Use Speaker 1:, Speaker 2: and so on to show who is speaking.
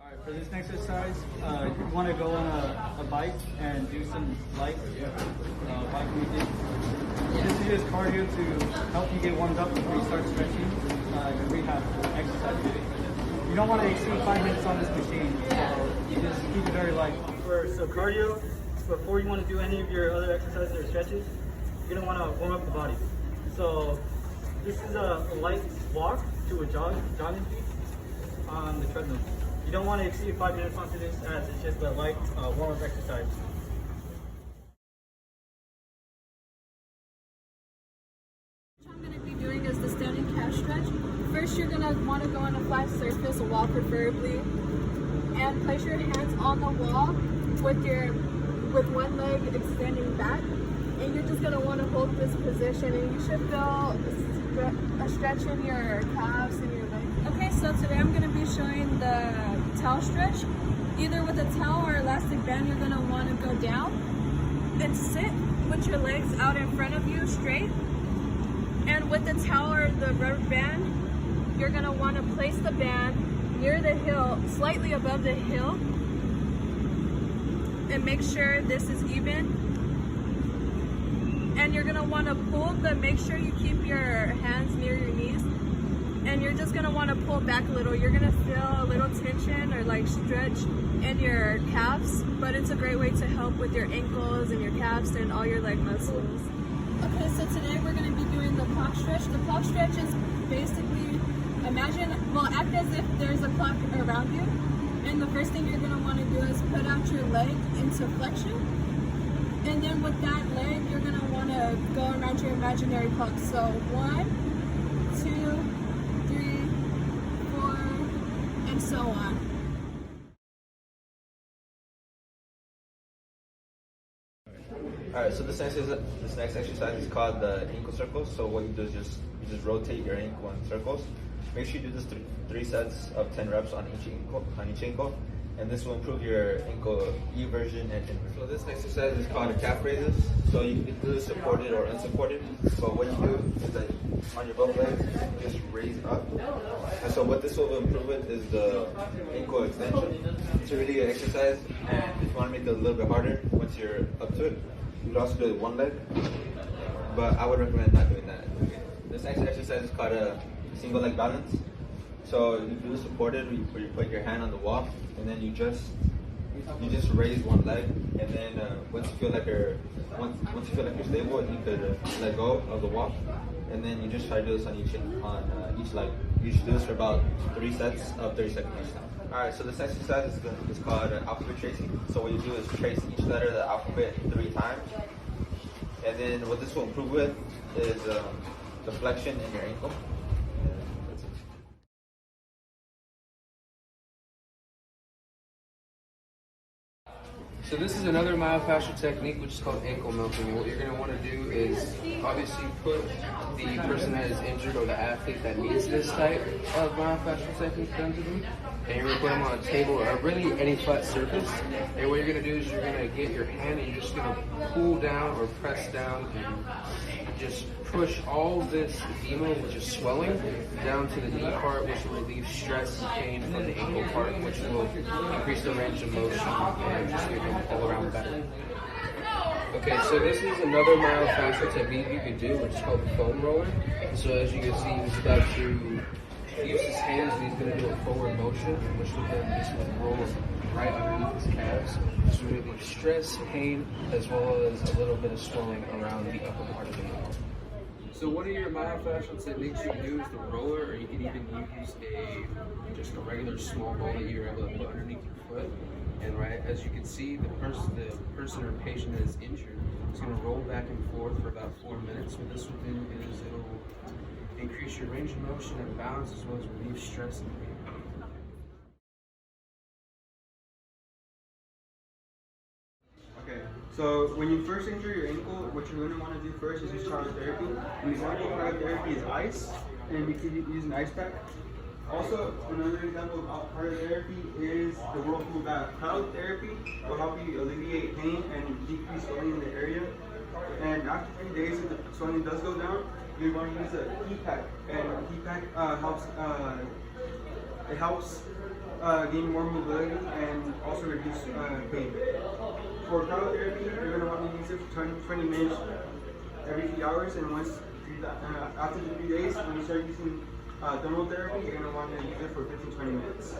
Speaker 1: Alright, for this next exercise, you want to go on a bike and do some light bike movement. This is just cardio to help you get warmed up before you start stretching your rehab exercise. You don't want to exceed 5 minutes on this machine, so you just keep it very light. So cardio, before you want to do any of your other exercises or stretches, you're going to want to warm up the body. So this is a light walk to a jogging speed on the treadmill. You don't want to exceed 5 minutes onto this as it's just a light warm-up exercise.
Speaker 2: What I'm going to be doing is the standing calf stretch. First, you're going to want to go on a flat surface, a wall preferably, and place your hands on the wall with one leg extending back. And you're just going to want to hold this position, and you should feel a stretch in your calves and your legs. Okay, so today I'm going to be showing the towel stretch. Either with a towel or elastic band, you're going to want to go down and sit with your legs out in front of you straight. And with the towel or the rubber band, you're going to want to place the band near the heel, slightly above the heel, and make sure this is even. And you're going to want to pull, but make sure you keep your hands near your knees. And you're just going to want to pull back a little. You're going to feel a little tension or like stretch in your calves, but it's a great way to help with your ankles and your calves and all your leg muscles. Okay, so today we're going to be doing the clock stretch. The clock stretch is basically, act as if there's a clock around you. And the first thing you're going to want to do is put out your leg into flexion. And then with that leg, you're going to want to go around your imaginary clock. So 1, 2, 3, 4, and so on.
Speaker 3: Alright, so this next exercise is called the ankle circles. So what you do is you just rotate your ankle in circles. Make sure you do this three sets of 10 reps on each ankle, and this will improve your ankle eversion and inversion. So this exercise is called the calf raises. So you can do this supported or unsupported. So what you do is that on your both legs, you just raise up. And so what this will improve with is the ankle extension. It's a really good exercise, and if you want to make it a little bit harder once you're up to it, you can also do it with one leg, but I would recommend not doing that. This next exercise is called a single leg balance. So you do the supported, where you put your hand on the wall, and then you just raise one leg, and then once you feel like you're stable, you could let go of the wall, and then you just try to do this on each leg. You should do this for about 3 sets of 30 seconds each time. Alright, so this exercise is called alphabet tracing. So what you do is trace each letter of the alphabet 3 times. And then what this will improve with is the flexion in your ankle. That's it.
Speaker 4: So this is another myofascial technique, which is called ankle milking. And what you're going to want to do is obviously put the person that is injured or the athlete that needs this type of myofascial technique done to them, and you're going to put them on a table or really any flat surface. And what you're going to do is you're going to get your hand and you're just going to pull down or press down and just push all this edema, which is swelling, down to the knee part, which will relieve stress and pain from the ankle part, which will increase the range of motion and just make them all around better. Okay, so this is another myofascial technique you can do, which is called the foam roller. So as you can see, he's about to use his hands and he's going to do a forward motion, which will then just roll right underneath his calves. So we relieve stress, pain, as well as a little bit of swelling around the upper part of the ankle. So one of your myofascial techniques you can do is the roller, or you can even use just a regular small ball that you're able to put underneath your foot. And right, as you can see, the person or patient that is injured is going to roll back and forth for about 4 minutes. What this will do is it'll increase your range of motion and balance, as well as relieve stress and pain.
Speaker 1: Okay, so when you first injure your ankle, what you're going to want to do first is use cryotherapy. And the example of cryotherapy is ice, and you can use an ice pack. Also, another example of cryotherapy is the whirlpool bath. Cryotherapy will help you alleviate pain and decrease swelling in the area. And after 3 days, if the swelling does go down, you're going to use a heat pack. And a heat pack helps
Speaker 5: gain more mobility and also reduce pain. For cryotherapy, you're going to want to use it for 20 minutes every few hours, and once after the 3 days, when you start using thermal therapy, you're going to want to use it for 15-20 minutes.